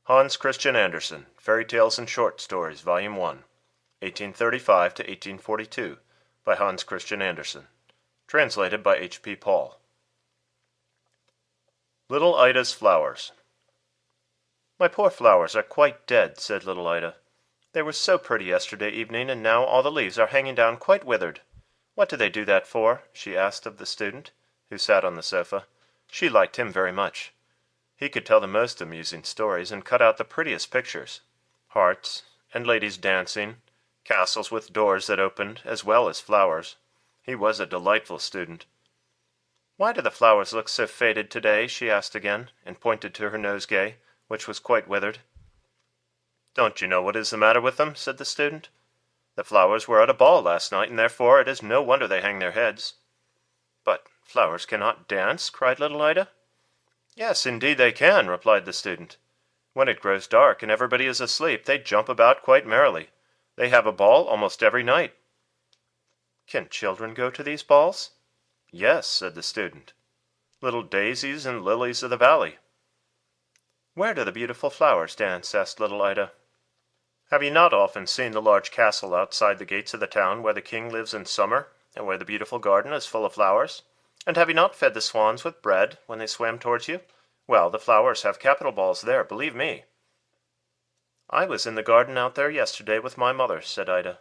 Hans Christian Andersen, Fairy Tales and Short Stories, Volume 1, 1835 to 1842, by Hans Christian Andersen. Translated by H.P. Paul. Little Ida's Flowers. "My poor flowers are quite dead," said little Ida. "They were so pretty yesterday evening, and now all the leaves are hanging down quite withered. What do they do that for?" she asked of the student, who sat on the sofa. She liked him very much. He could tell the most amusing stories, and cut out the prettiest pictures. Hearts, and ladies dancing, castles with doors that opened, as well as flowers. He was a delightful student. "Why do the flowers look so faded today?" she asked again, and pointed to her nosegay, which was quite withered. "Don't you know what is the matter with them?" said the student. "The flowers were at a ball last night, and therefore it is no wonder they hang their heads." "But flowers cannot dance?" cried little Ida. "Yes, indeed they can," replied the student. "When it grows dark and everybody is asleep, they jump about quite merrily. They have a ball almost every night." "Can children go to these balls?" "Yes," said the student. "Little daisies and lilies of the valley." "Where do the beautiful flowers dance?" asked little Ida. "Have you not often seen the large castle outside the gates of the town, where the king lives in summer, and where the beautiful garden is full of flowers? And have you not fed the swans with bread when they swam towards you? Well, the flowers have capital balls there, believe me." "I was in the garden out there yesterday with my mother," said Ida.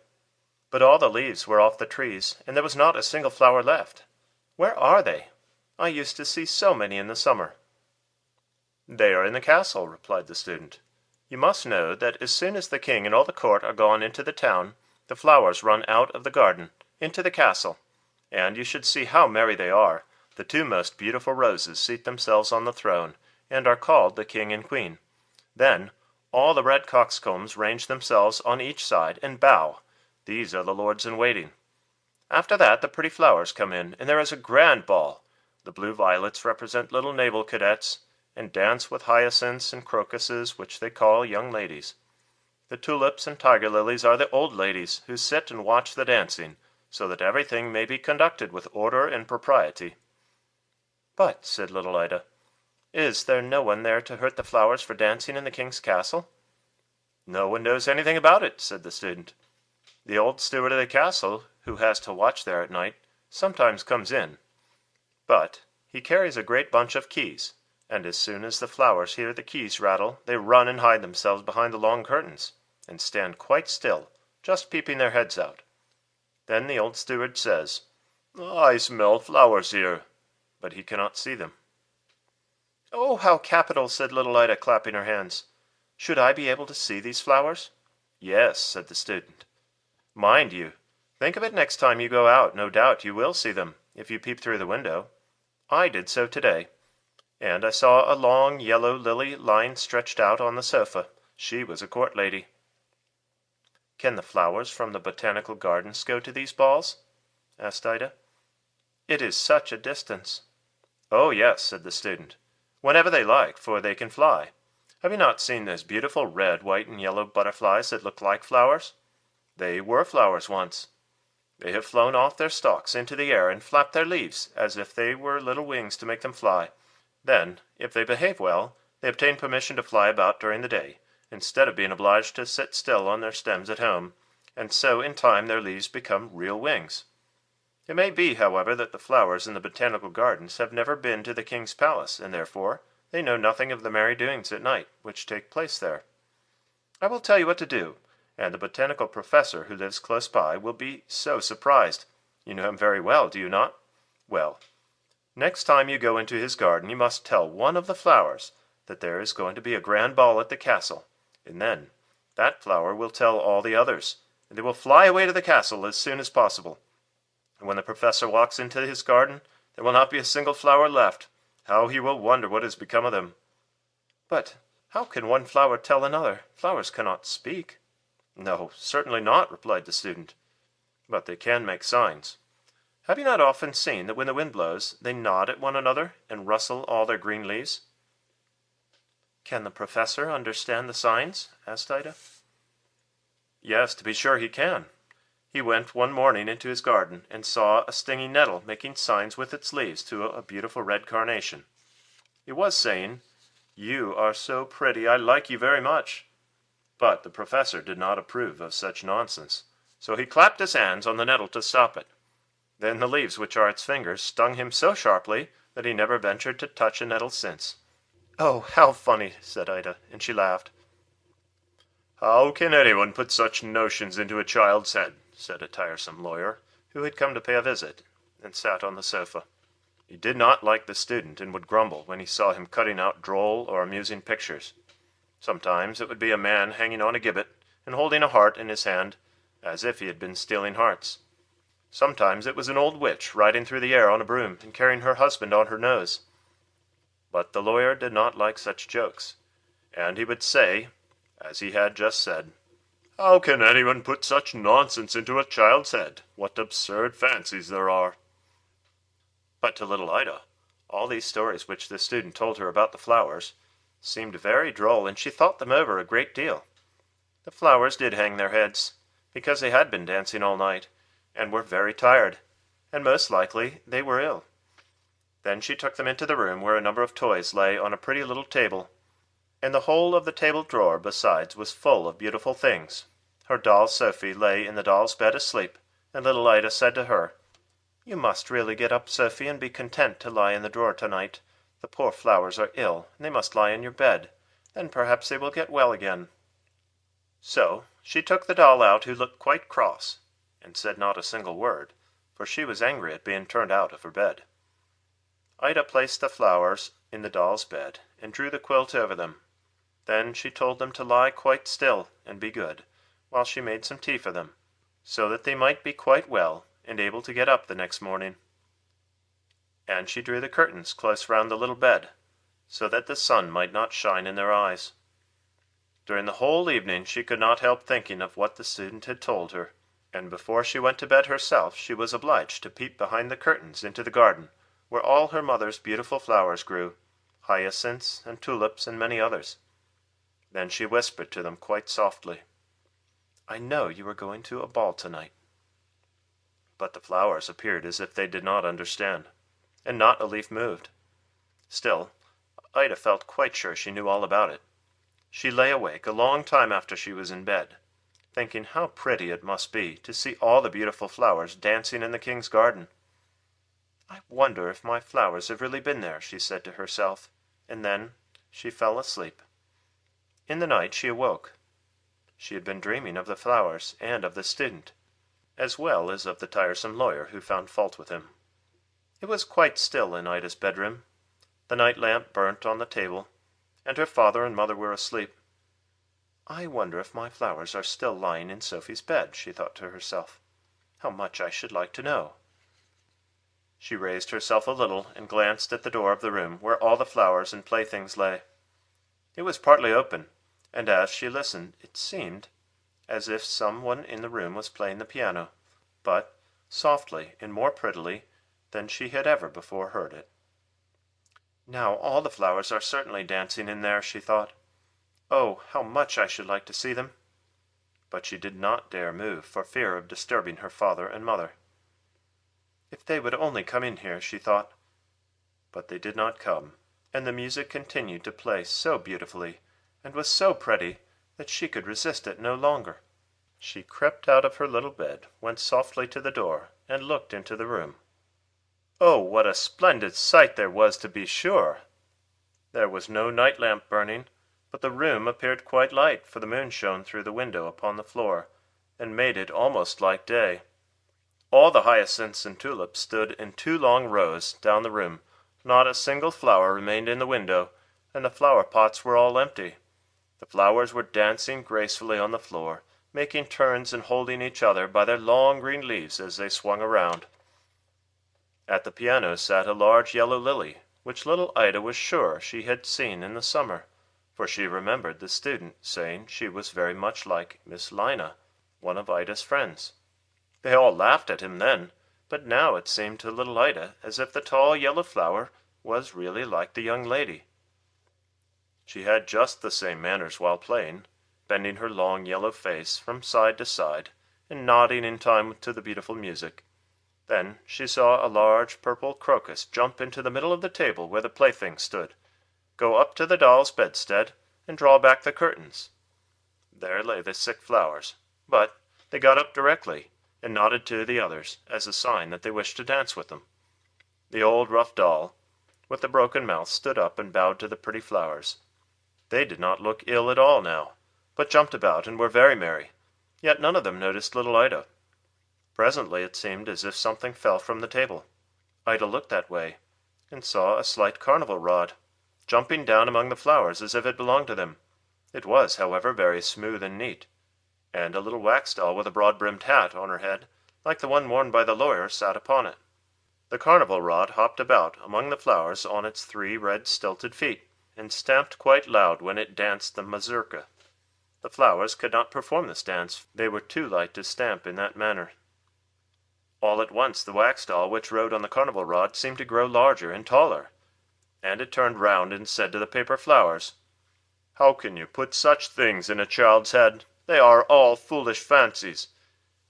"But all the leaves were off the trees, and there was not a single flower left. Where are they? I used to see so many in the summer." "They are in the castle," replied the student. "You must know that as soon as the king and all the court are gone into the town, the flowers run out of the garden, into the castle, and you should see how merry they are. The two most beautiful roses seat themselves on the throne, and are called the king and queen. Then all the red coxcombs range themselves on each side, and bow. These are the lords in waiting. After that the pretty flowers come in, and there is a grand ball. The blue violets represent little naval cadets, and dance with hyacinths and crocuses, which they call young ladies. The tulips and tiger lilies are the old ladies, who sit and watch the dancing, so that everything may be conducted with order and propriety." "But," said little Ida, "is there no one there to hurt the flowers for dancing in the king's castle?" "No one knows anything about it," said the student. "The old steward of the castle, who has to watch there at night, sometimes comes in. But he carries a great bunch of keys, and as soon as the flowers hear the keys rattle, they run and hide themselves behind the long curtains, and stand quite still, just peeping their heads out. Then the old steward says, 'I smell flowers here,' but he cannot see them." "Oh, how capital!" said little Ida, clapping her hands. "Should I be able to see these flowers?" "Yes," said the student. "Mind you, think of it next time you go out. No doubt you will see them, if you peep through the window. I did so today, and I saw a long yellow lily lying stretched out on the sofa. She was a court lady." "Can the flowers from the botanical gardens go to these balls?" asked Ida. "It is such a distance." "Oh, yes," said the student. "Whenever they like, for they can fly. Have you not seen those beautiful red, white, and yellow butterflies that look like flowers? They were flowers once. They have flown off their stalks into the air and flapped their leaves as if they were little wings to make them fly. Then, if they behave well, they obtain permission to fly about during the day, instead of being obliged to sit still on their stems at home, and so in time their leaves become real wings. It may be, however, that the flowers in the botanical gardens have never been to the king's palace, and therefore they know nothing of the merry doings at night which take place there. I will tell you what to do, and the botanical professor who lives close by will be so surprised. You know him very well, do you not? Well, next time you go into his garden you must tell one of the flowers that there is going to be a grand ball at the castle, and then that flower will tell all the others, and they will fly away to the castle as soon as possible. And when the professor walks into his garden, there will not be a single flower left. How he will wonder what has become of them." "But how can one flower tell another? Flowers cannot speak." "No, certainly not," replied the student. "But they can make signs. Have you not often seen that when the wind blows, they nod at one another and rustle all their green leaves?" "Can the professor understand the signs?" asked Ida. "Yes, to be sure he can. He went one morning into his garden and saw a stinging nettle making signs with its leaves to a beautiful red carnation. It was saying, You are so pretty, I like you very much." But the professor did not approve of such nonsense, so he clapped his hands on the nettle to stop it. Then the leaves which are its fingers stung him so sharply that he never ventured to touch a nettle since. "Oh, how funny!" said Ida, and she laughed. "How can anyone put such notions into a child's head?" said a tiresome lawyer, who had come to pay a visit, and sat on the sofa. He did not like the student, and would grumble when he saw him cutting out droll or amusing pictures. Sometimes it would be a man hanging on a gibbet, and holding a heart in his hand, as if he had been stealing hearts. Sometimes it was an old witch riding through the air on a broom, and carrying her husband on her nose. But the lawyer did not like such jokes, and he would say, as he had just said, "How can anyone put such nonsense into a child's head? What absurd fancies there are!" But to little Ida, all these stories which the student told her about the flowers seemed very droll, and she thought them over a great deal. The flowers did hang their heads, because they had been dancing all night, and were very tired, and most likely they were ill. Then she took them into the room where a number of toys lay on a pretty little table, and the whole of the table drawer besides was full of beautiful things. Her doll Sophie lay in the doll's bed asleep, and little Ida said to her, "You must really get up, Sophie, and be content to lie in the drawer tonight. The poor flowers are ill, and they must lie in your bed. Then perhaps they will get well again." So she took the doll out, who looked quite cross, and said not a single word, for she was angry at being turned out of her bed. Ida placed the flowers in the doll's bed, and drew the quilt over them. Then she told them to lie quite still and be good, while she made some tea for them, so that they might be quite well and able to get up the next morning. And she drew the curtains close round the little bed, so that the sun might not shine in their eyes. During the whole evening she could not help thinking of what the student had told her, and before she went to bed herself she was obliged to peep behind the curtains into the garden, where all her mother's beautiful flowers grew, hyacinths and tulips and many others. Then she whispered to them quite softly, "I know you are going to a ball tonight." But the flowers appeared as if they did not understand, and not a leaf moved. Still, Ida felt quite sure she knew all about it. She lay awake a long time after she was in bed, thinking how pretty it must be to see all the beautiful flowers dancing in the king's garden. "I wonder if my flowers have really been there," she said to herself, and then she fell asleep. In the night she awoke. She had been dreaming of the flowers and of the student, as well as of the tiresome lawyer who found fault with him. It was quite still in Ida's bedroom. The night lamp burnt on the table, and her father and mother were asleep. "I wonder if my flowers are still lying in Sophie's bed," she thought to herself. "How much I should like to know." She raised herself a little and glanced at the door of the room where all the flowers and playthings lay. It was partly open, and as she listened it seemed as if some one in the room was playing the piano, but softly and more prettily than she had ever before heard it. "Now all the flowers are certainly dancing in there," she thought. "Oh, how much I should like to see them!" But she did not dare move for fear of disturbing her father and mother. "If they would only come in here," she thought. But they did not come, and the music continued to play so beautifully, and was so pretty, that she could resist it no longer. She crept out of her little bed, went softly to the door, and looked into the room. Oh, what a splendid sight there was, to be sure! There was no night lamp burning, but the room appeared quite light, for the moon shone through the window upon the floor, and made it almost like day. All the hyacinths and tulips stood in 2 long rows down the room. Not a single flower remained in the window, and the flower pots were all empty. The flowers were dancing gracefully on the floor, making turns and holding each other by their long green leaves as they swung around. At the piano sat a large yellow lily, which little Ida was sure she had seen in the summer, for she remembered the student saying she was very much like Miss Lina, one of Ida's friends. They all laughed at him then, but now it seemed to little Ida as if the tall yellow flower was really like the young lady. She had just the same manners while playing, bending her long yellow face from side to side, and nodding in time to the beautiful music. Then she saw a large purple crocus jump into the middle of the table where the playthings stood, Go up to the doll's bedstead, and draw back the curtains. There lay the sick flowers, but they got up directly, and nodded to the others, as a sign that they wished to dance with them. The old rough doll, with the broken mouth, stood up and bowed to the pretty flowers. They did not look ill at all now, but jumped about and were very merry, yet none of them noticed little Ida. Presently it seemed as if something fell from the table. Ida looked that way, and saw a slight carnival rod, jumping down among the flowers as if it belonged to them. It was, however, very smooth and neat, and a little wax doll with a broad-brimmed hat on her head, like the one worn by the lawyer, sat upon it. The carnival rod hopped about among the flowers on its 3 red stilted feet, and stamped quite loud when it danced the mazurka. The flowers could not perform this dance, they were too light to stamp in that manner. All at once the wax doll which rode on the carnival rod seemed to grow larger and taller, and it turned round and said to the paper flowers, "How can you put such things in a child's head? They are all foolish fancies."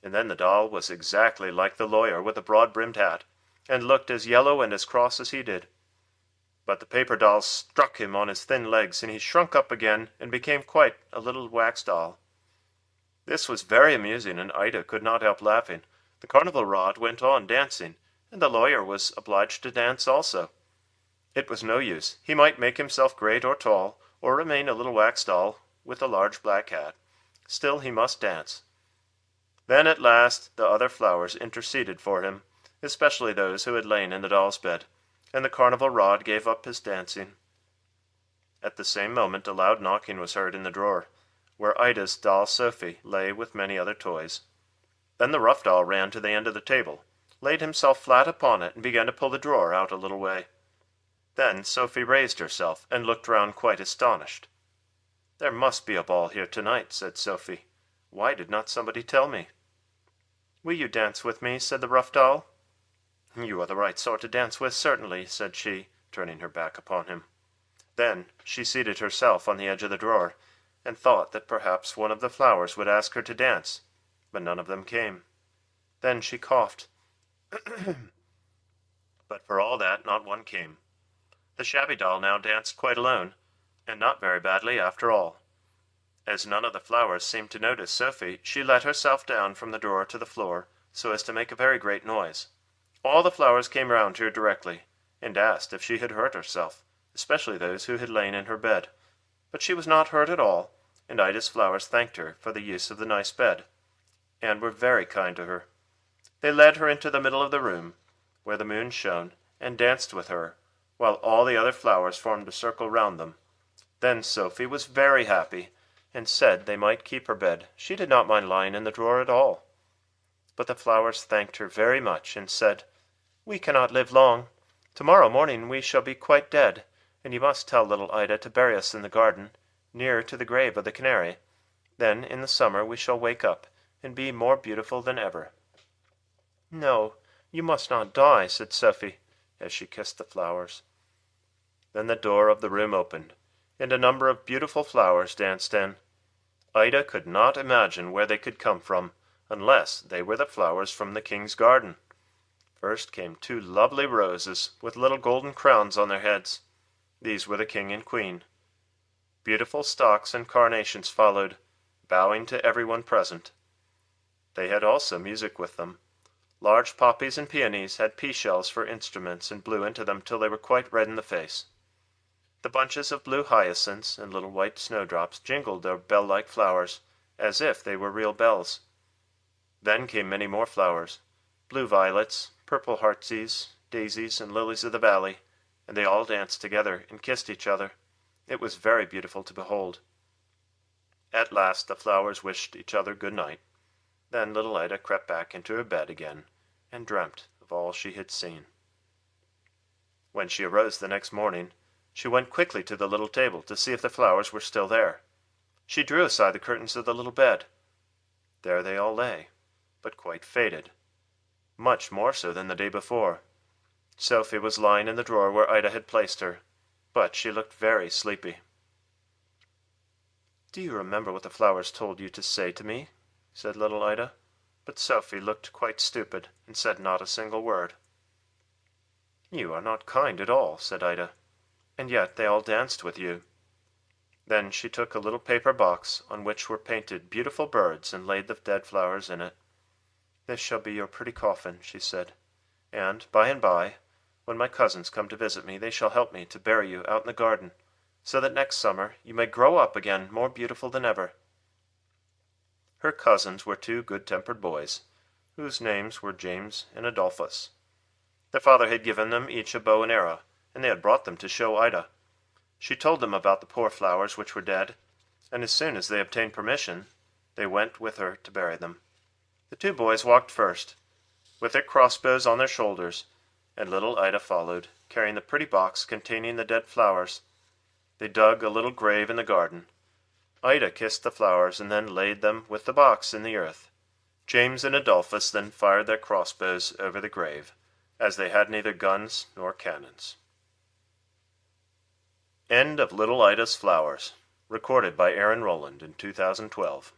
And then the doll was exactly like the lawyer with the broad-brimmed hat, and looked as yellow and as cross as he did. But the paper dolls struck him on his thin legs, and he shrunk up again and became quite a little wax doll. This was very amusing, and Ida could not help laughing. The carnival rod went on dancing, and the lawyer was obliged to dance also. It was no use. He might make himself great or tall, or remain a little wax doll with a large black hat. Still he must dance. Then at last the other flowers interceded for him, especially those who had lain in the doll's bed, and the carnival rod gave up his dancing. At the same moment a loud knocking was heard in the drawer, where Ida's doll Sophie lay with many other toys. Then the rough doll ran to the end of the table, laid himself flat upon it, and began to pull the drawer out a little way. Then Sophie raised herself, and looked round quite astonished. "There must be a ball here tonight," said Sophie. "Why did not somebody tell me?" "Will you dance with me?" said the rough doll. "You are the right sort to dance with, certainly," said she, turning her back upon him. Then she seated herself on the edge of the drawer, and thought that perhaps one of the flowers would ask her to dance, but none of them came. Then she coughed. But for all that, not one came. The shabby doll now danced quite alone, and not very badly after all. As none of the flowers seemed to notice Sophie, she let herself down from the drawer to the floor, so as to make a very great noise. All the flowers came round to her directly, and asked if she had hurt herself, especially those who had lain in her bed. But she was not hurt at all, and Ida's flowers thanked her for the use of the nice bed, and were very kind to her. They led her into the middle of the room, where the moon shone, and danced with her, while all the other flowers formed a circle round them. Then Sophie was very happy, and said they might keep her bed. She did not mind lying in the drawer at all. But the flowers thanked her very much, and said, "We cannot live long. Tomorrow morning we shall be quite dead, and you must tell little Ida to bury us in the garden, near to the grave of the canary. Then in the summer we shall wake up, and be more beautiful than ever." "No, you must not die," said Sophie, as she kissed the flowers. Then the door of the room opened, and a number of beautiful flowers danced in. Ida could not imagine where they could come from, unless they were the flowers from the king's garden. First came 2 lovely roses, with little golden crowns on their heads. These were the king and queen. Beautiful stocks and carnations followed, bowing to everyone present. They had also music with them. Large poppies and peonies had pea-shells for instruments, and blew into them till they were quite red in the face. The bunches of blue hyacinths and little white snowdrops jingled their bell-like flowers, as if they were real bells. Then came many more flowers, blue violets, purple heartsease, daisies, and lilies of the valley, and they all danced together and kissed each other. It was very beautiful to behold. At last the flowers wished each other good night. Then little Ida crept back into her bed again, and dreamt of all she had seen. When she arose the next morning, she went quickly to the little table to see if the flowers were still there. She drew aside the curtains of the little bed. There they all lay, but quite faded, much more so than the day before. Sophie was lying in the drawer where Ida had placed her, but she looked very sleepy. "Do you remember what the flowers told you to say to me?" said little Ida, but Sophie looked quite stupid, and said not a single word. "You are not kind at all," said Ida. and yet they all danced with you." Then she took a little paper box on which were painted beautiful birds and laid the dead flowers in it. "This shall be your pretty coffin," she said, "and by, when my cousins come to visit me, they shall help me to bury you out in the garden, so that next summer you may grow up again more beautiful than ever." Her cousins were two good-tempered boys, whose names were James and Adolphus. Their father had given them each a bow and arrow, and they had brought them to show Ida. She told them about the poor flowers which were dead, and as soon as they obtained permission, they went with her to bury them. The two boys walked first, with their crossbows on their shoulders, and little Ida followed, carrying the pretty box containing the dead flowers. They dug a little grave in the garden. Ida kissed the flowers and then laid them with the box in the earth. James and Adolphus then fired their crossbows over the grave, as they had neither guns nor cannons. End of Little Ida's Flowers, recorded by Aaron Rouland in 2012.